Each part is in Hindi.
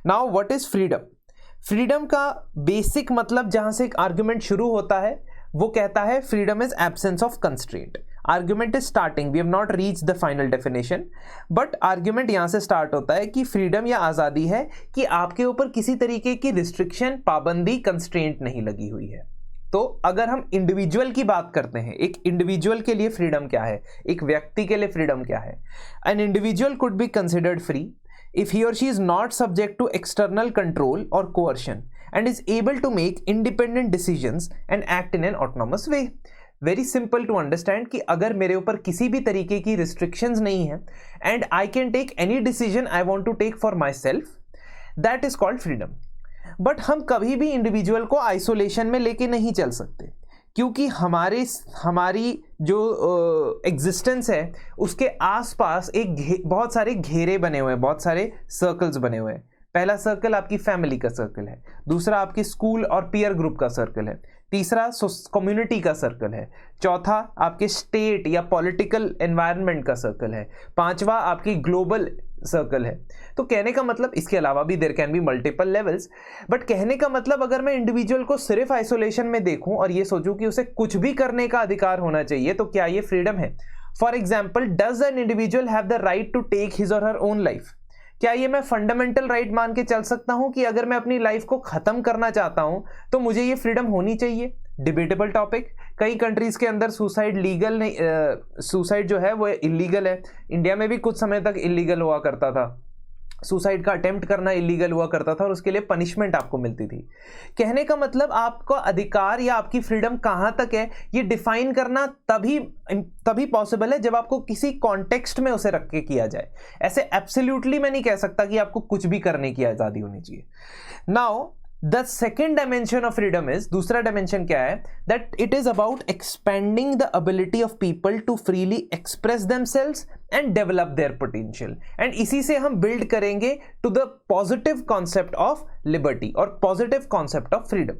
Now what is freedom? Freedom का बेसिक मतलब जहां से एक आर्ग्यूमेंट शुरू होता है वो कहता है freedom is absence of constraint. Argument is starting, we have not reach the final definition, but argument यहां से स्टार्ट होता है कि फ्रीडम या आज़ादी है कि आपके ऊपर किसी तरीके की रिस्ट्रिक्शन, पाबंदी, कंस्ट्रेंट नहीं लगी हुई है. तो अगर हम इंडिविजुअल की बात करते हैं, एक इंडिविजुअल के लिए फ्रीडम क्या है, एक व्यक्ति के लिए फ्रीडम क्या है? An individual could be considered free if he or she is not subject to external control or coercion and is able to make independent decisions and act in an autonomous way. Very simple to understand कि अगर मेरे ऊपर किसी भी तरीके की restrictions नहीं है and I can take any decision I want to take for myself, that is called freedom. But हम कभी भी इंडिविजुअल को आइसोलेशन में लेके नहीं चल सकते, क्योंकि हमारी जो एग्जिस्टेंस है उसके आसपास एक बहुत सारे घेरे बने हुए हैं, बहुत सारे सर्कल्स बने हुए हैं. पहला सर्कल आपकी फैमिली का सर्कल है, दूसरा आपकी स्कूल और पीयर ग्रुप का सर्कल है, तीसरा कम्युनिटी का सर्कल है, चौथा आपके स्टेट या पॉलिटिकल एनवायरनमेंट का सर्कल है, पांचवा आपकी ग्लोबल सर्कल है. तो कहने का मतलब, इसके अलावा भी there can be multiple levels, but कहने का मतलब अगर मैं इंडिविजुअल को सिर्फ आइसोलेशन में देखूं और ये सोचूं कि उसे कुछ भी करने का अधिकार होना चाहिए, तो क्या ये फ्रीडम है? For example, does an individual have the right to take his or her own life? क्या ये मैं फंडामेंटल राइट मान के चल सकता हूं कि अगर मैं अपनी लाइफ को खत्म करना चाहता हूं तो मुझे ये फ्रीडम होनी चाहिए? Debatable topic. कई कंट्रीज के अंदर सुसाइड लीगल नहीं, सुसाइड जो है वो इलीगल है. इंडिया में भी कुछ समय तक इलीगल हुआ करता था, सुसाइड का अटेम्प्ट करना इलीगल हुआ करता था और उसके लिए पनिशमेंट आपको मिलती थी. कहने का मतलब आपका अधिकार या आपकी फ्रीडम कहां तक है ये डिफाइन करना तभी पॉसिबल है जब आपको किसी कॉन्टेक्स्ट में उसे रख के किया जाए. ऐसे एब्सोल्युटली मैं नहीं कह सकता कि आपको कुछ भी करने की आजादी होनी चाहिए. Now the second dimension of freedom is, दूसरा डायमेंशन क्या है? That it is about expanding the ability of people to freely express themselves and develop their potential. And इसी से हम बिल्ड करेंगे to the positive concept of liberty और पॉजिटिव कॉन्सेप्ट ऑफ फ्रीडम,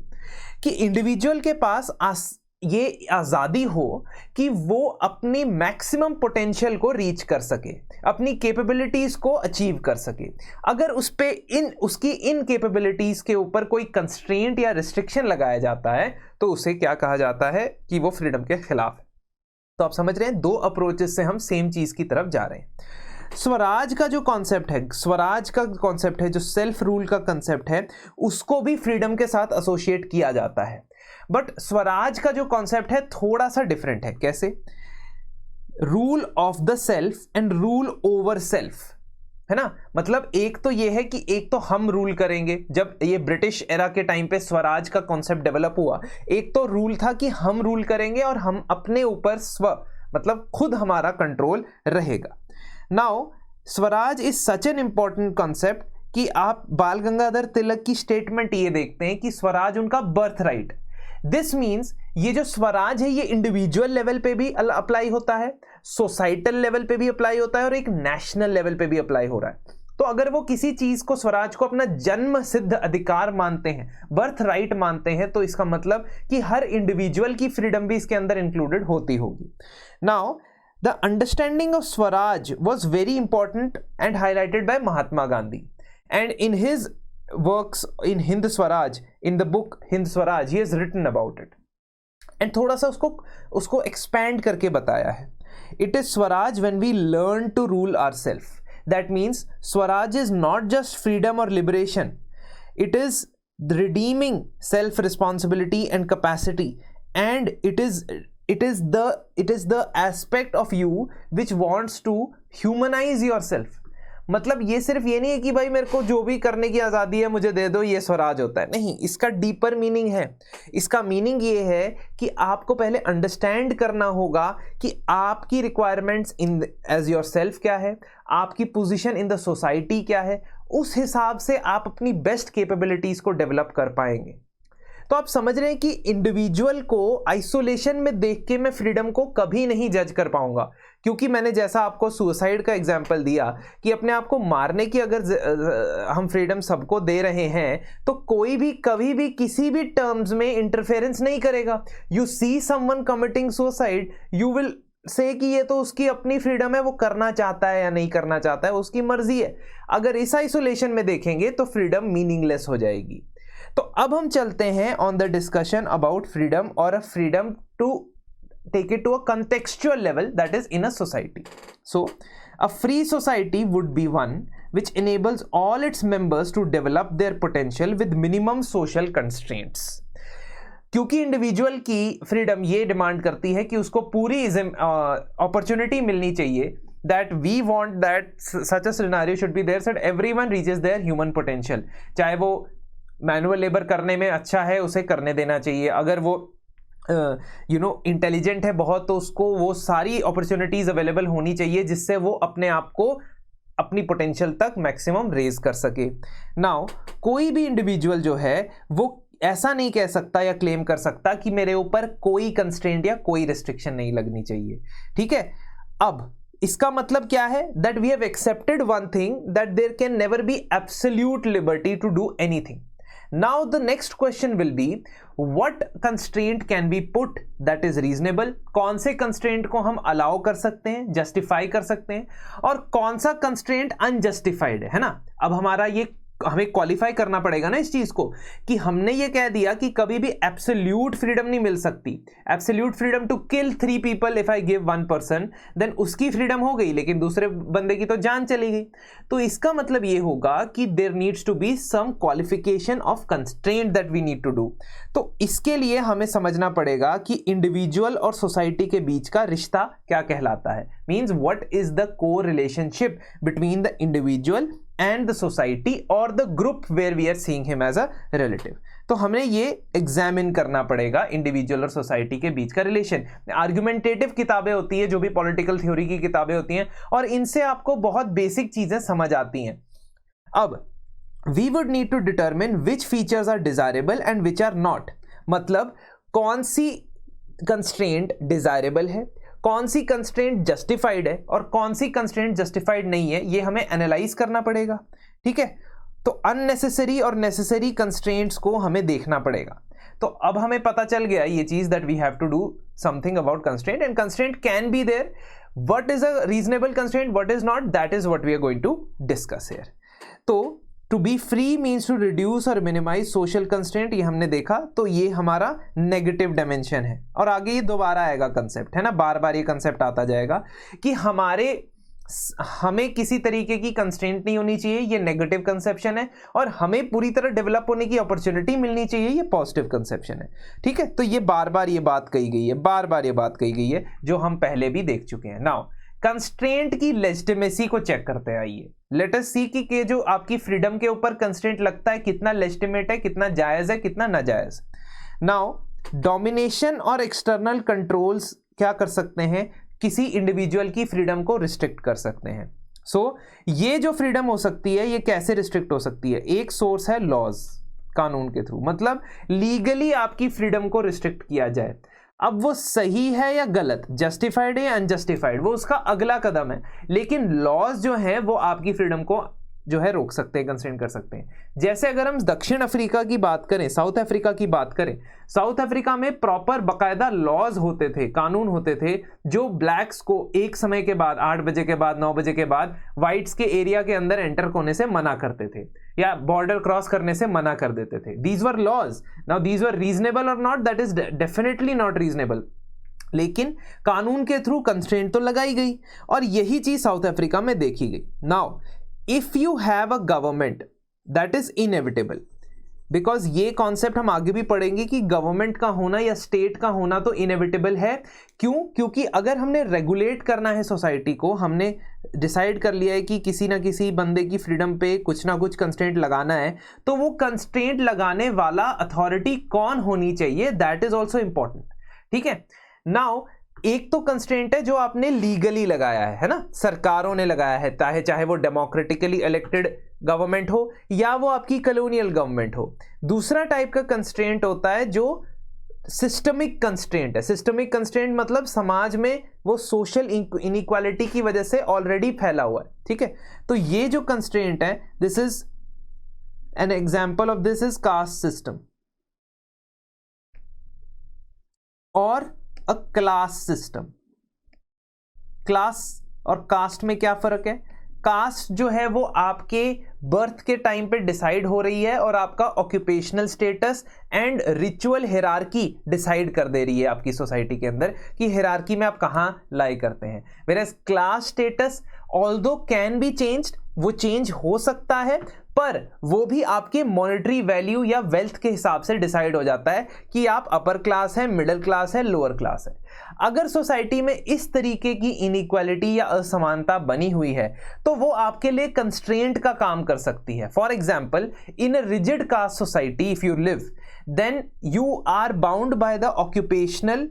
कि इंडिविजुअल के पास ये आज़ादी हो कि वो अपनी मैक्सिमम पोटेंशियल को रीच कर सके, अपनी कैपेबिलिटीज को अचीव कर सके. अगर उस पे उसकी इन कैपेबिलिटीज के ऊपर कोई कंस्ट्रेंट या रिस्ट्रिक्शन लगाया जाता है तो उसे क्या कहा जाता है कि वो फ्रीडम के खिलाफ है. तो आप समझ रहे हैं, दो अप्रोचेस से हम सेम चीज की तरफ जा रहे हैं. स्वराज का जो कॉन्सेप्ट है, स्वराज का कॉन्सेप्ट है, जो सेल्फ रूल का कॉन्सेप्ट है, उसको भी फ्रीडम के साथ एसोसिएट किया जाता है. बट स्वराज का जो कॉन्सेप्ट है थोड़ा सा डिफरेंट है. कैसे? Rule of the self and rule over self, है ना. मतलब एक तो ये है कि एक तो हम रूल करेंगे. जब ये ब्रिटिश एरा के टाइम पे स्वराज का कॉन्सेप्ट डेवलप हुआ, एक तो रूल था कि हम रूल करेंगे और हम अपने ऊपर मतलब खुद हमारा कंट्रोल रहेगा. Now Swaraj is such an important concept कि आप बाल गंगाधर तिलक की स्टेटमेंट ये देखते हैं कि स्वराज उनका बर्थ राइट. दिस मीन्स ये जो स्वराज है ये इंडिविजुअल लेवल पे भी अप्लाई होता है, सोसाइटल लेवल पे भी अप्लाई होता है और एक नेशनल लेवल पे भी अप्लाई हो रहा है. तो अगर वो किसी चीज को, स्वराज को अपना जन्म सिद्ध अधिकार मानते हैं, बर्थ राइट मानते हैं, तो इसका मतलब कि हर इंडिविजुअल की फ्रीडम भी इसके अंदर इंक्लूडेड होती होगी. Now the understanding of swaraj was very important and highlighted by Mahatma Gandhi. And in his works in Hind Swaraj, in the book Hind Swaraj, he has written about it and थोड़ा सा उसको expand करके बताया है. It is Swaraj when we learn to rule ourselves. That means Swaraj is not just freedom or liberation. It is redeeming self-responsibility and capacity, and it is the aspect of you which wants to humanize yourself. मतलब ये सिर्फ ये नहीं है कि भाई मेरे को जो भी करने की आज़ादी है मुझे दे दो, ये स्वराज होता है. नहीं, इसका डीपर मीनिंग है. इसका मीनिंग ये है कि आपको पहले अंडरस्टैंड करना होगा कि आपकी requirements in as yourself क्या है, आपकी पोजीशन इन द सोसाइटी क्या है. उस हिसाब से आप अपनी बेस्ट कैपेबिलिटीज को डेवलप कर पाएंगे. तो आप समझ रहे हैं कि इंडिविजुअल को आइसोलेशन में देख के मैं फ्रीडम को कभी नहीं जज कर पाऊंगा, क्योंकि मैंने जैसा आपको सुसाइड का एग्जांपल दिया कि अपने आप को मारने की अगर हम फ्रीडम सबको दे रहे हैं तो कोई भी कभी भी किसी भी टर्म्स में इंटरफेरेंस नहीं करेगा. You see someone committing suicide, you will say कि ये तो उसकी अपनी फ्रीडम है, वो करना चाहता है या नहीं करना चाहता है, उसकी मर्जी है। अगर इस आइसोलेशन में देखेंगे तो फ्रीडम मीनिंगलेस हो जाएगी। तो अब हम चलते हैं on the discussion about freedom और a freedom to take it to a contextual level, that is in a society. So a free society would be one which enables all its members to develop their potential with minimum social constraints. क्योंकि इंडिविजुअल की फ्रीडम ये डिमांड करती है कि उसको पूरी अपॉर्चुनिटी मिलनी चाहिए, that we want that such a scenario should be there so that everyone reaches their human potential. चाहे वो मैनुअल लेबर करने में अच्छा है, उसे करने देना चाहिए। अगर वो इंटेलिजेंट है बहुत, तो उसको वो सारी अपॉर्चुनिटीज अवेलेबल होनी चाहिए जिससे वो अपने आप को अपनी पोटेंशियल तक मैक्सिमम रेज कर सके। नाउ कोई भी इंडिविजुअल जो है वो ऐसा नहीं कह सकता या क्लेम कर सकता कि मेरे ऊपर कोई कंस्ट्रेंट या कोई रिस्ट्रिक्शन नहीं लगनी चाहिए। ठीक है, अब इसका मतलब क्या है? That we have accepted one thing, that there can never be absolute liberty to do anything. Now the next question will be what constraint can be put that is reasonable? कौन से constraint को हम allow कर सकते हैं, justify कर सकते हैं, और कौन सा constraint unjustified है ना? अब हमारा ये हमें क्वालिफाई करना पड़ेगा ना इस चीज को, कि हमने ये कह दिया कि कभी भी एब्सोल्यूट फ्रीडम नहीं मिल सकती। Absolute freedom to kill 3 people if I give 1 person, then उसकी फ्रीडम हो गई, लेकिन दूसरे बंदे की तो जान चली गई। तो इसका मतलब ये होगा कि there needs to be some qualification of constraint that we need to do. तो इसके लिए हमें समझना पड़ेगा कि इंडिविजुअल और सोसाइटी के बीच का रिश्ता क्या कहलाता है। मीन्स व्हाट इज द को relationship between the individual and the society or the group where we are seeing him as a relative। तो हमें ये एग्जामिन करना पड़ेगा इंडिविजुअल और सोसाइटी के बीच का रिलेशन। आर्गुमेंटेटिव किताबें होती है, जो भी पॉलिटिकल थ्योरी की किताबें होती हैं, और इनसे आपको बहुत बेसिक चीजें समझ आती हैं। अब we would need to determine which features are desirable and which are not। मतलब कौन सी कंस्ट्रेंट डिजायरेबल है, कौन सी कंस्ट्रेंट जस्टिफाइड है और कौन सी कंस्ट्रेंट जस्टिफाइड नहीं है, ये हमें एनालाइज करना पड़ेगा। ठीक है, तो अननेसेसरी और नेसेसरी कंस्ट्रेंट्स को हमें देखना पड़ेगा। तो अब हमें पता चल गया ये चीज that we have to do something about constraint, and constraint can be there. What is a reasonable constraint, what is not, that is what we are going to discuss here. तो to be free means to reduce और मिनिमाइज सोशल कंस्ट्रेंट, ये हमने देखा, तो ये हमारा नेगेटिव डायमेंशन है। और आगे ये दोबारा आएगा कंसेप्ट, है ना, बार बार ये कंसेप्ट आता जाएगा कि हमें किसी तरीके की कंस्ट्रेंट नहीं होनी चाहिए, ये नेगेटिव कंसेप्शन है, और हमें पूरी तरह डेवलप होने की अपॉर्चुनिटी मिलनी चाहिए, ये पॉजिटिव कंसेप्शन है। ठीक है, तो ये बार बार ये बात कही गई है, बार बार ये बात कही गई है, जो हम पहले भी देख चुके हैं। नाउ कंस्ट्रेंट की लेजिटिमेसी को चेक करते हैं। आइए लेट अस सी कि जो आपकी फ्रीडम के ऊपर कंस्ट्रेंट लगता है कितना लेजिटिमेट है, कितना जायज है, कितना नाजायज। नाउ डोमिनेशन और एक्सटर्नल कंट्रोल्स क्या कर सकते हैं, किसी इंडिविजुअल की फ्रीडम को रिस्ट्रिक्ट कर सकते हैं। ये जो फ्रीडम हो सकती है, ये कैसे रिस्ट्रिक्ट हो सकती है? एक सोर्स है लॉज, कानून के थ्रू, मतलब लीगली आपकी फ्रीडम को रिस्ट्रिक्ट किया जाए। अब वो सही है या गलत, जस्टिफाइड है या अनजस्टिफाइड, वो उसका अगला कदम है, लेकिन लॉज जो है वो आपकी फ्रीडम को जो है रोक सकते हैं, कंस्ट्रेंट कर सकते हैं। जैसे अगर हम दक्षिण अफ्रीका की बात करें, साउथ अफ्रीका की बात करें, साउथ अफ्रीका में प्रॉपर बकायदा लॉज होते थे, कानून होते थे, जो ब्लैक्स को एक समय के बाद, 8 बजे के बाद, 9 बजे के बाद व्हाइट्स के एरिया के अंदर एंटर होने से मना करते थे या बॉर्डर क्रॉस करने से मना कर देते थे। These were laws. Now these were reasonable और not, that is definitely not reasonable, लेकिन कानून के थ्रू कंस्ट्रेंट तो लगाई गई, और यही चीज साउथ अफ्रीका में देखी गई। Now if you have a government that is inevitable, because ये कॉन्सेप्ट हम आगे भी पढ़ेंगे कि गवर्नमेंट का होना या स्टेट का होना तो इनएविटेबल है। क्यों? क्योंकि अगर हमने रेगुलेट करना है सोसाइटी को, हमने डिसाइड कर लिया है कि किसी ना किसी बंदे की फ्रीडम पे कुछ ना कुछ कंस्ट्रेंट लगाना है, तो वो कंस्ट्रेंट लगाने वाला अथॉरिटी कौन होनी चाहिए, दैट इज ऑल्सो इंपॉर्टेंट। ठीक है, नाउ एक तो कंस्ट्रेंट है जो आपने लीगली लगाया है ना, सरकारों ने लगाया है, चाहे वो डेमोक्रेटिकली इलेक्टेड गवर्नमेंट हो या वो आपकी कॉलोनियल गवर्नमेंट हो। दूसरा टाइप का कंस्ट्रेंट होता है जो सिस्टमिक कंस्ट्रेंट है। सिस्टमिक कंस्ट्रेंट मतलब समाज में वो सोशल इनइक्वालिटी की वजह से ऑलरेडी फैला हुआ है। ठीक है, तो ये जो कंस्ट्रेंट है, this is an example of this is caste system और a class system। क्लास और कास्ट में क्या फर्क है? कास्ट जो है वो आपके बर्थ के टाइम पे डिसाइड हो रही है और आपका occupational status and ritual hierarchy decide कर दे रही है आपकी सोसाइटी के अंदर कि हिरार्की में आप कहाँ लाई करते हैं। Whereas class status although can be changed, वो चेंज हो सकता है, पर वो भी आपके मॉनेटरी वैल्यू या वेल्थ के हिसाब से डिसाइड हो जाता है कि आप अपर क्लास है, मिडिल क्लास है, लोअर क्लास है। अगर सोसाइटी में इस तरीके की इनइक्वालिटी या असमानता बनी हुई है तो वो आपके लिए कंस्ट्रेंट का काम कर सकती है। For example, in a rigid caste society if you live, then you are bound by the occupational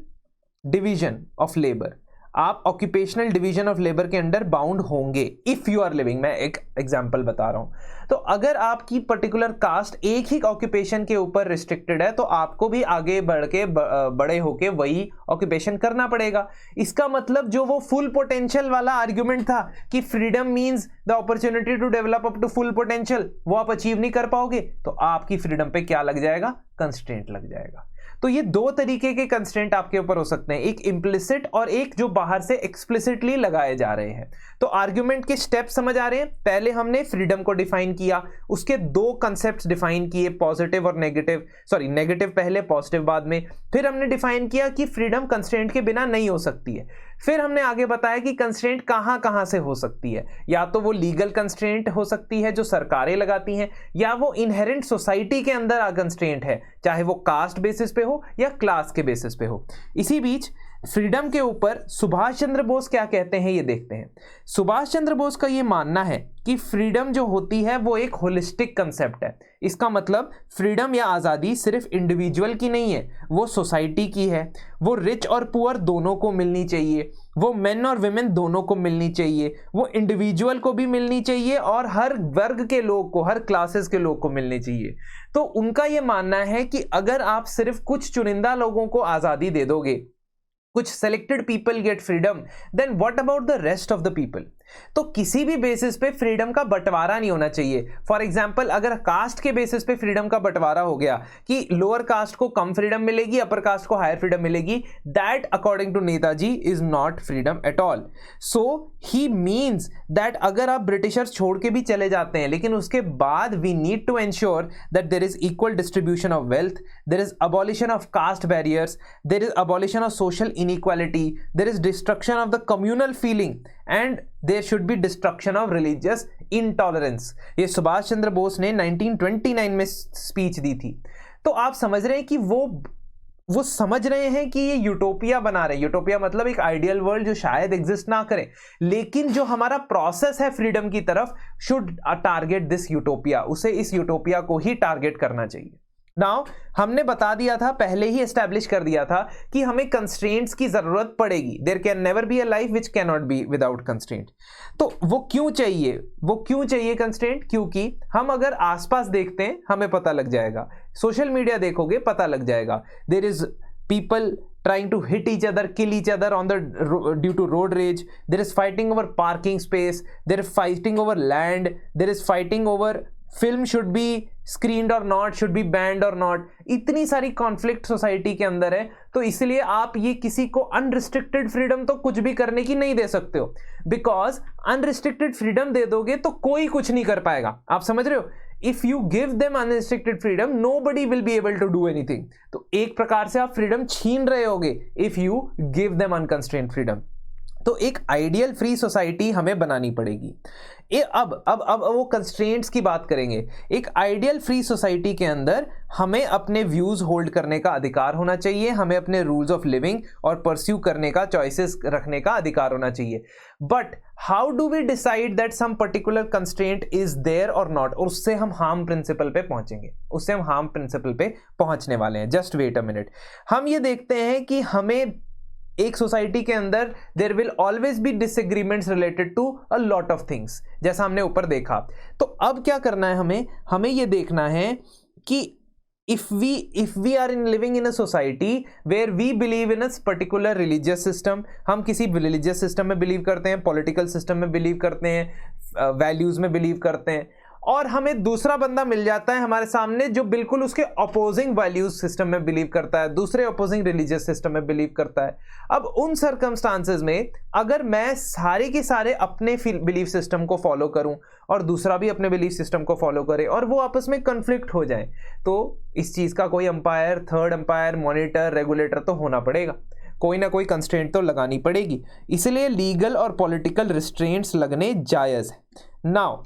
division of labour. आप ऑक्यूपेशनल डिवीजन ऑफ लेबर के अंडर बाउंड होंगे इफ यू आर लिविंग। मैं एक एग्जांपल बता रहा हूं। तो अगर आपकी पर्टिकुलर कास्ट एक ही ऑक्यूपेशन के ऊपर रिस्ट्रिक्टेड है तो आपको भी आगे बढ़ के बड़े होके वही ऑक्यूपेशन करना पड़ेगा। इसका मतलब जो वो फुल पोटेंशियल वाला आर्ग्यूमेंट था कि freedom means the opportunity to develop up to full potential, वो आप अचीव नहीं कर पाओगे तो आपकी फ्रीडम पे क्या लग जाएगा? कंस्ट्रेंट लग जाएगा। तो ये दो तरीके के कंस्ट्रेंट आपके ऊपर हो सकते हैं, एक इंप्लिसिट और एक जो बाहर से एक्सप्लिसिटली लगाए जा रहे हैं। तो आर्ग्यूमेंट के स्टेप समझ आ रहे हैं? पहले हमने फ्रीडम को डिफाइन किया, उसके दो कंसेप्ट्स डिफाइन किए, पॉजिटिव और नेगेटिव, सॉरी नेगेटिव पहले पॉजिटिव बाद में। फिर हमने डिफाइन किया कि फ्रीडम कंस्ट्रेंट के बिना नहीं हो सकती है। फिर हमने आगे बताया कि कंस्ट्रेंट कहां कहां से हो सकती है, या तो वो लीगल कंस्ट्रेंट हो सकती है जो सरकारें लगाती हैं, या वो इनहेरेंट सोसाइटी के अंदर कंस्ट्रेंट है, चाहे वो कास्ट बेसिस पे हो या क्लास के बेसिस पे हो। इसी बीच फ्रीडम के ऊपर सुभाष चंद्र बोस क्या कहते हैं ये देखते हैं। सुभाष चंद्र बोस का ये मानना है कि फ्रीडम जो होती है वो एक होलिस्टिक कंसेप्ट है। इसका मतलब फ्रीडम या आज़ादी सिर्फ इंडिविजुअल की नहीं है, वो सोसाइटी की है। वो रिच और पुअर दोनों को मिलनी चाहिए, वो मेन और विमेन दोनों को मिलनी चाहिए, वो इंडिविजुअल को भी मिलनी चाहिए और हर वर्ग के लोग को, हर क्लासेस के लोग को मिलनी चाहिए। तो उनका ये मानना है कि अगर आप सिर्फ कुछ चुनिंदा लोगों को आज़ादी दे दोगे, कुछ selected people get freedom, then what about the rest of the people? तो किसी भी बेसिस पे फ्रीडम का बंटवारा नहीं होना चाहिए। फॉर एग्जांपल, अगर कास्ट के बेसिस पे फ्रीडम का बंटवारा हो गया कि लोअर कास्ट को कम फ्रीडम मिलेगी, अपर कास्ट को हायर फ्रीडम मिलेगी, that according to Netaji is not freedom at all. So he means that अगर आप ब्रिटिशर्स छोड़ के भी चले जाते हैं, लेकिन उसके बाद we need to ensure that there is equal distribution of wealth, there is abolition of caste barriers, there is abolition of social inequality, there is destruction of the communal feeling and there should be destruction of religious intolerance। ये सुभाष चंद्र बोस ने 1929 में स्पीच दी थी। तो आप समझ रहे हैं कि वो समझ रहे हैं कि ये यूटोपिया बना रहे हैं। यूटोपिया मतलब एक आइडियल वर्ल्ड जो शायद एग्जिस्ट ना करे, लेकिन जो हमारा प्रोसेस है फ्रीडम की तरफ शुड टारगेट दिस यूटोपिया, उसे इस यूटोपिया को ही टारगेट करना चाहिए। नाउ हमने बता दिया था, पहले ही एस्टैब्लिश कर दिया था कि हमें कंस्ट्रेंट्स की जरूरत पड़ेगी। There can never be a life which can not be without constraint. तो वो क्यों चाहिए कंस्ट्रेंट? क्योंकि हम अगर आसपास देखते हैं हमें पता लग जाएगा, सोशल मीडिया देखोगे पता लग जाएगा, there is people trying to hit each other, kill each other on the due to road rage, there is fighting over parking space, there is fighting over land, there is fighting over film should be screened or not, should be banned or not। इतनी सारी कॉन्फ्लिक्ट सोसाइटी के अंदर है, तो इसलिए आप ये किसी को अनरिस्ट्रिक्टेड फ्रीडम तो कुछ भी करने की नहीं दे सकते हो, बिकॉज अनरिस्ट्रिक्टेड फ्रीडम दे दोगे तो कोई कुछ नहीं कर पाएगा। आप समझ रहे हो? If you give them unrestricted freedom, nobody will be able to do anything. तो एक प्रकार से आप फ्रीडम छीन रहे होगे if you give them unconstraint freedom. तो एक आइडियल फ्री सोसाइटी हमें बनानी पड़ेगी। अब वो कंस्ट्रेंट्स की बात करेंगे। एक आइडियल फ्री सोसाइटी के अंदर हमें अपने व्यूज होल्ड करने का अधिकार होना चाहिए, हमें अपने रूल्स ऑफ लिविंग और परस्यू करने का, चॉइसेस रखने का अधिकार होना चाहिए। But how do we decide that some particular constraint is there or not? और उससे हम हार्म प्रिंसिपल पे पहुंचेंगे, उससे हम हार्म प्रिंसिपल पे पहुंचने वाले हैं। Just wait a minute. हम ये देखते हैं कि हमें एक सोसाइटी के अंदर there will always be disagreements related to a lot of things, जैसा हमने ऊपर देखा। तो अब क्या करना है हमें ये देखना है कि if we are living in a society where we believe in a particular religious system, हम किसी religious system में बिलीव करते हैं, political system में बिलीव करते हैं, values में बिलीव करते हैं, और हमें दूसरा बंदा मिल जाता है हमारे सामने जो बिल्कुल उसके अपोजिंग वैल्यूज सिस्टम में बिलीव करता है, दूसरे अपोजिंग रिलीजियस सिस्टम में बिलीव करता है। अब उन सर्कमस्टांसेस में अगर मैं सारे के सारे अपने बिलीफ सिस्टम को फॉलो करूं और दूसरा भी अपने बिलीफ सिस्टम को फॉलो करे और वो आपस में कन्फ्लिक्ट हो जाए, तो इस चीज का कोई umpire, third umpire, monitor, regulator तो होना पड़ेगा, कोई ना कोई कंस्ट्रेंट तो लगानी पड़ेगी। इसलिए लीगल और पॉलिटिकल रिस्ट्रेंट्स लगने जायज है। Now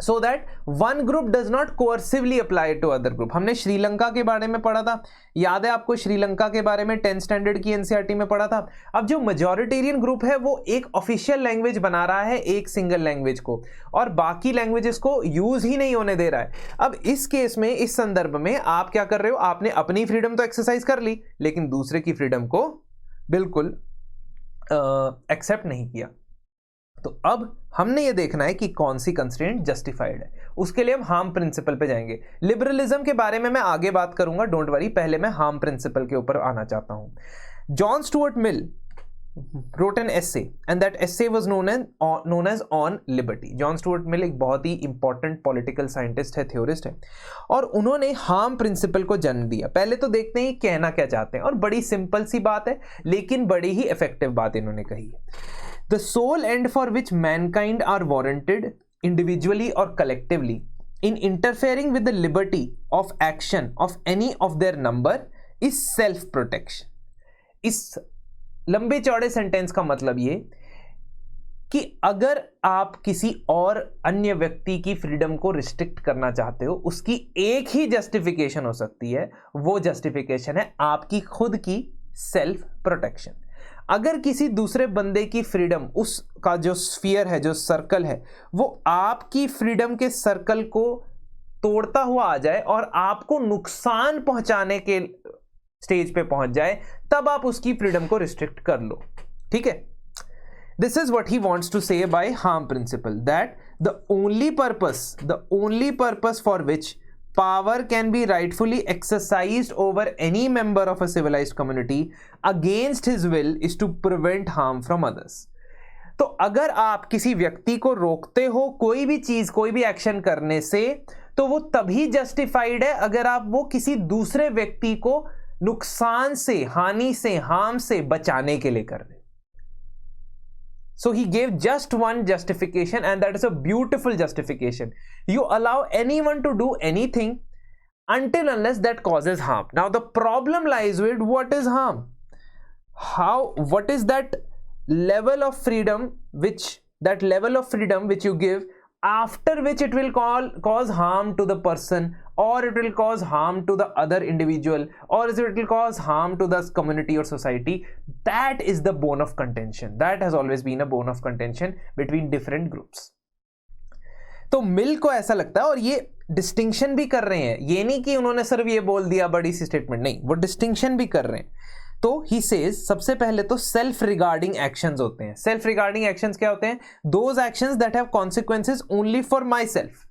so that one group does not coercively apply to other group। हमने श्रीलंका के बारे में पढ़ा था, याद है आपको? श्रीलंका के बारे में 10th स्टैंडर्ड की एनसीईआरटी में पढ़ा था। अब जो मेजॉरिटेरियन ग्रुप है वो एक ऑफिशियल लैंग्वेज बना रहा है एक सिंगल लैंग्वेज को, और बाकी लैंग्वेजेस को यूज ही नहीं होने दे रहा है। अब इस केस में, इस संदर्भ में आप क्या कर रहे हो? आपने अपनी फ्रीडम तो एक्सरसाइज कर ली, लेकिन दूसरे की फ्रीडम को बिल्कुल एक्सेप्ट नहीं किया। तो अब हमने ये देखना है कि कौन सी कंस्ट्रेंट जस्टिफाइड है। उसके लिए हम हार्म प्रिंसिपल पे जाएंगे। लिबरलिज्म के बारे में मैं आगे बात करूंगा, डोंट वरी, पहले मैं हार्म प्रिंसिपल के ऊपर आना चाहता हूं। John Stuart mill wrote an essay and that essay was known as on liberty। John Stuart मिल एक बहुत ही इंपॉर्टेंट पॉलिटिकल साइंटिस्ट है, थ्योरिस्ट है, और उन्होंने हार्म प्रिंसिपल को जन्म दिया। पहले तो देखते हैं कहना क्या चाहते हैं, और बड़ी सिंपल सी बात है लेकिन बड़ी ही इफेक्टिव बात इन्होंने कही है। The sole end for which mankind are warranted individually or collectively in interfering with the liberty of action of any of their number is self-protection। इस लंबे चौड़े सेंटेंस का मतलब ये कि अगर आप किसी और अन्य व्यक्ति की फ्रीडम को रिस्ट्रिक्ट करना चाहते हो, उसकी एक ही जस्टिफिकेशन हो सकती है, वो जस्टिफिकेशन है आपकी खुद की सेल्फ प्रोटेक्शन। अगर किसी दूसरे बंदे की फ्रीडम, उसका जो स्फीयर है, जो सर्कल है, वो आपकी फ्रीडम के सर्कल को तोड़ता हुआ आ जाए और आपको नुकसान पहुंचाने के स्टेज पे पहुंच जाए, तब आप उसकी फ्रीडम को रिस्ट्रिक्ट कर लो। ठीक है? This is what he wants to say by harm principle, that the only purpose for which power can be rightfully exercised over any member of a civilized community against his will is to prevent harm from others। तो अगर आप किसी व्यक्ति को रोकते हो कोई भी चीज, कोई भी एक्शन करने से, तो वो तभी जस्टिफाइड है अगर आप वो किसी दूसरे व्यक्ति को नुकसान से, हानि से, हार्म से बचाने के लिए कर रहे। So he gave just one justification, and that is a beautiful justification. You allow anyone to do anything until unless that causes harm. Now the problem lies with what is harm. What is that level of freedom which you give after which it will cause harm to the person, or it will cause harm to the other individual, or it will cause harm to the community or society. That is the bone of contention. That has always been a bone of contention between different groups. तो मिल को ऐसा लगता है, और ये डिस्टिंक्शन भी कर रहे हैं, ये नहीं कि उन्होंने सिर्फ ये बोल दिया बड़ी सी स्टेटमेंट, नहीं, वो डिस्टिंक्शन भी कर रहे हैं। तो ही सेज, सबसे पहले तो सेल्फ रिगार्डिंग एक्शंस होते हैं। सेल्फ रिगार्डिंग एक्शंस क्या होते हैं? Those actions that have consequences only for myself.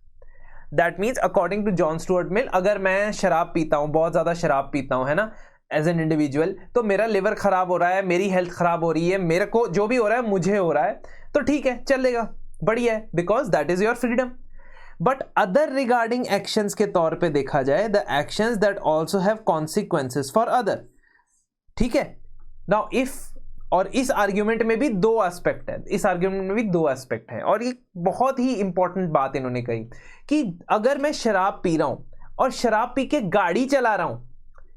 That means according to John Stuart Mill, अगर मैं शराब पीता हूं, बहुत ज्यादा शराब पीता हूं, है ना, एज एन इंडिविजुअल, तो मेरा लिवर खराब हो रहा है, मेरी हेल्थ खराब हो रही है, मेरे को जो भी हो रहा है मुझे हो रहा है, तो ठीक है, चलेगा, बढ़िया है, because that is your freedom. But other regarding actions के तौर पे देखा जाए, the actions that also have consequences for other. ठीक है? नाउ इफ, और इस आर्ग्यूमेंट में भी दो एस्पेक्ट है, और ये बहुत ही इंपॉर्टेंट बात इन्होंने कही कि अगर मैं शराब पी रहा हूं और शराब पी के गाड़ी चला रहा हूं,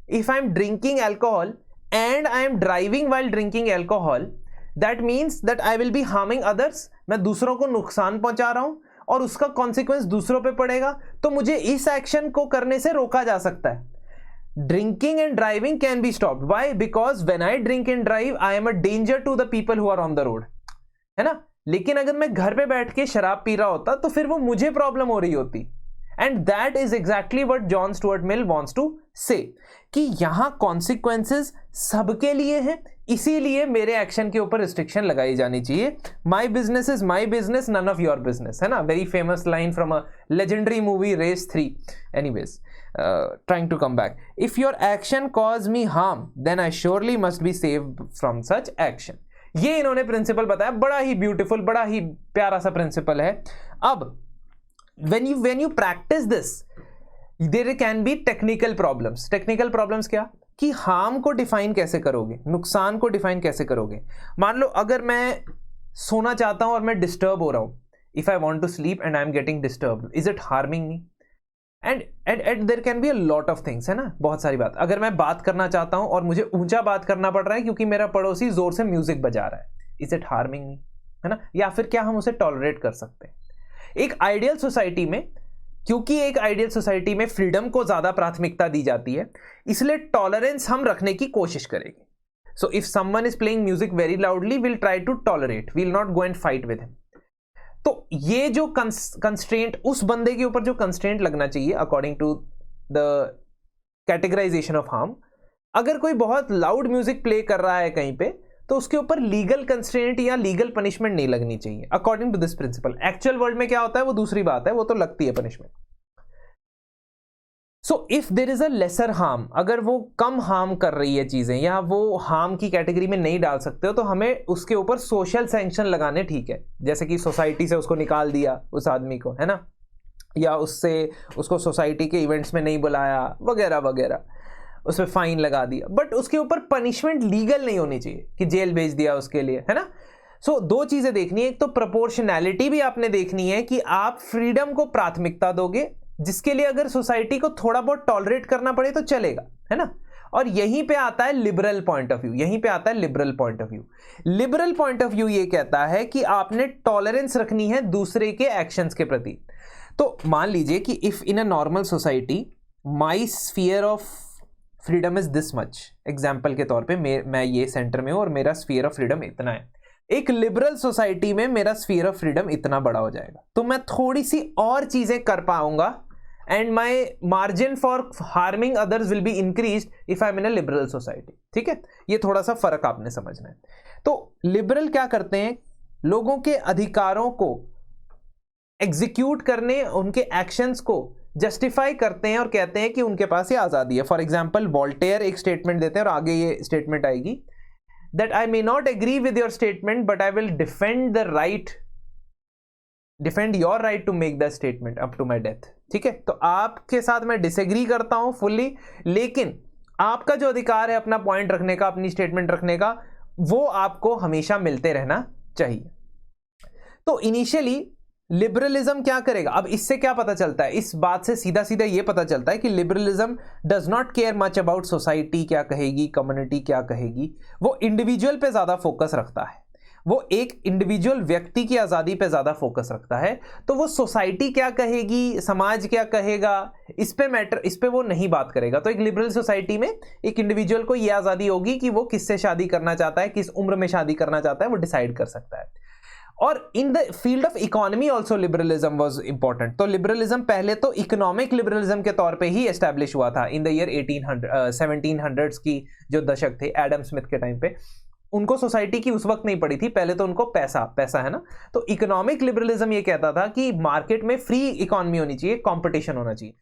if I am drinking alcohol and I am driving while drinking alcohol, that means that I will be harming others. मैं दूसरों को नुकसान पहुंचा रहा हूं और उसका कॉन्सिक्वेंस दूसरों पे पड़ेगा, तो मुझे इस एक्शन को करने से रोका जा सकता है। Drinking and driving can be stopped. Why? Because when I drink and drive, I am a danger to the people who are on the road. है ना? लेकिन अगर मैं घर पे बैठ के शराब पी रहा होता तो फिर वो मुझे प्रॉब्लम हो रही होती। And that is exactly what John Stuart Mill wants to say, कि यहां कॉन्सिक्वेंसेस सबके लिए हैं, इसीलिए मेरे एक्शन के ऊपर रिस्ट्रिक्शन लगाई जानी चाहिए। My business is my business, none of your business, है ना, very famous line from a legendary movie Race 3। Anyways, trying to come back, if your action cause me harm then I surely must be saved from such action। ये इन्होंने प्रिंसिपल बताया, बड़ा ही ब्यूटीफुल, बड़ा ही प्यारा सा प्रिंसिपल है। अब when you practice this, there can be technical problems. Technical problems क्या, कि हार्म को डिफाइन कैसे करोगे, नुकसान को डिफाइन कैसे करोगे. मान लो अगर मैं सोना चाहता हूं और मैं डिस्टर्ब हो रहा हूं, if I want to sleep and I am getting disturb, is it harming me? And there can be a lot of things, है ना, बहुत सारी बात. अगर मैं बात करना चाहता हूं और मुझे ऊंचा बात करना पड़ रहा है क्योंकि मेरा पड़ोसी जोर से म्यूजिक बजा रहा है, इज इट हार्मिंग मी, है ना? या फिर क्या हम उसे टॉलरेट कर सकते हैं? एक आइडियल सोसाइटी में, क्योंकि एक आइडियल सोसाइटी में फ्रीडम को ज्यादा प्राथमिकता दी जाती है, इसलिए टॉलरेंस हम रखने की कोशिश करेंगे. So if someone is playing music very loudly, will try to tolerate, will not go and fight with him. तो ये जो कंस्ट्रेंट, उस बंदे के ऊपर जो कंस्ट्रेंट लगना चाहिए according to the categorization of harm, अगर कोई बहुत लाउड म्यूजिक प्ले कर रहा है कहीं पे, तो उसके ऊपर लीगल कंस्ट्रेंट या लीगल पनिशमेंट नहीं लगनी चाहिए according to this principle. Actual world में क्या होता है वो दूसरी बात है, वो तो लगती है punishment. So if there is a lesser harm, अगर वो कम हार्म कर रही है चीजें या वो हार्म की कैटेगरी में नहीं डाल सकते हो, तो हमें उसके ऊपर सोशल सैंक्शन लगाने ठीक है. जैसे कि सोसाइटी से उसको निकाल दिया उस आदमी को, है ना, या उसको सोसाइटी के इवेंट्स में नहीं बुलाया वगैरह वगैरह, उस पर फाइन लगा दिया. बट उसके ऊपर पनिशमेंट लीगल नहीं होनी चाहिए कि जेल भेज दिया उसके लिए, है ना. सो दो चीजें देखनी है, एक तो प्रोपोर्शनैलिटी भी आपने देखनी है कि आप फ्रीडम को प्राथमिकता दोगे, जिसके लिए अगर सोसाइटी को थोड़ा बहुत टॉलरेट करना पड़े तो चलेगा, है ना. और यहीं पे आता है लिबरल पॉइंट ऑफ व्यू, यहीं पे आता है liberal point of view. Liberal point of view ये कहता है कि आपने टॉलरेंस रखनी है दूसरे के एक्शंस के प्रति. तो मान लीजिए कि if in a normal society my sphere of freedom is this much, example के तौर पे मैं ये सेंटर में हूं और मेरा स्फीयर ऑफ फ्रीडम इतना है. एक लिबरल सोसाइटी में मेरा स्फीयर ऑफ फ्रीडम इतना बड़ा हो जाएगा, तो मैं थोड़ी सी और चीजें कर पाऊंगा, and my margin for harming others will be increase if I am in a liberal society. ठीक है, ये थोड़ा सा फर्क आपने समझना है. तो लिबरल क्या करते हैं, लोगों के अधिकारों को एग्जीक्यूट करने, उनके एक्शंस को जस्टिफाई करते हैं और कहते हैं कि उनके पास ये आजादी है. फॉर एग्जाम्पल वोल्टेयर एक स्टेटमेंट देते हैं और आगे ये स्टेटमेंट आएगी, that I may not agree with your statement but I will defend your right to make the statement up to my death. ठीक है, तो आपके साथ मैं डिसएग्री करता हूं फुल्ली, लेकिन आपका जो अधिकार है अपना पॉइंट रखने का, अपनी स्टेटमेंट रखने का, वो आपको हमेशा मिलते रहना चाहिए. तो इनिशियली लिबरलिज्म क्या करेगा, अब इससे क्या पता चलता है, इस बात से सीधा सीधा ये पता चलता है कि liberalism does not care much about society क्या कहेगी, कम्युनिटी क्या कहेगी. वो इंडिविजुअल पे ज्यादा फोकस रखता है, वो एक इंडिविजुअल व्यक्ति की आजादी पे ज्यादा फोकस रखता है. तो वो सोसाइटी क्या कहेगी, समाज क्या कहेगा, इस पे वो नहीं बात करेगा. तो एक लिबरल सोसाइटी में एक इंडिविजुअल को ये आजादी होगी कि वो किससे शादी करना चाहता है, किस उम्र में शादी करना चाहता है, वो डिसाइड कर सकता है. और in the field of economy also liberalism was important. तो लिबरलिज्म पहले तो इकोनॉमिक लिबरलिज्म के तौर पे ही एस्टैब्लिश हुआ था इन द ईयर 1700s की जो दशक थे एडम स्मिथ के टाइम पे. उनको सोसाइटी की उस वक्त नहीं पड़ी थी, पहले तो उनको पैसा है ना. तो इकोनॉमिक लिबरलिज्म ये कहता था कि मार्केट में फ्री इकोनॉमी होनी चाहिए, कंपटीशन होना चाहिए.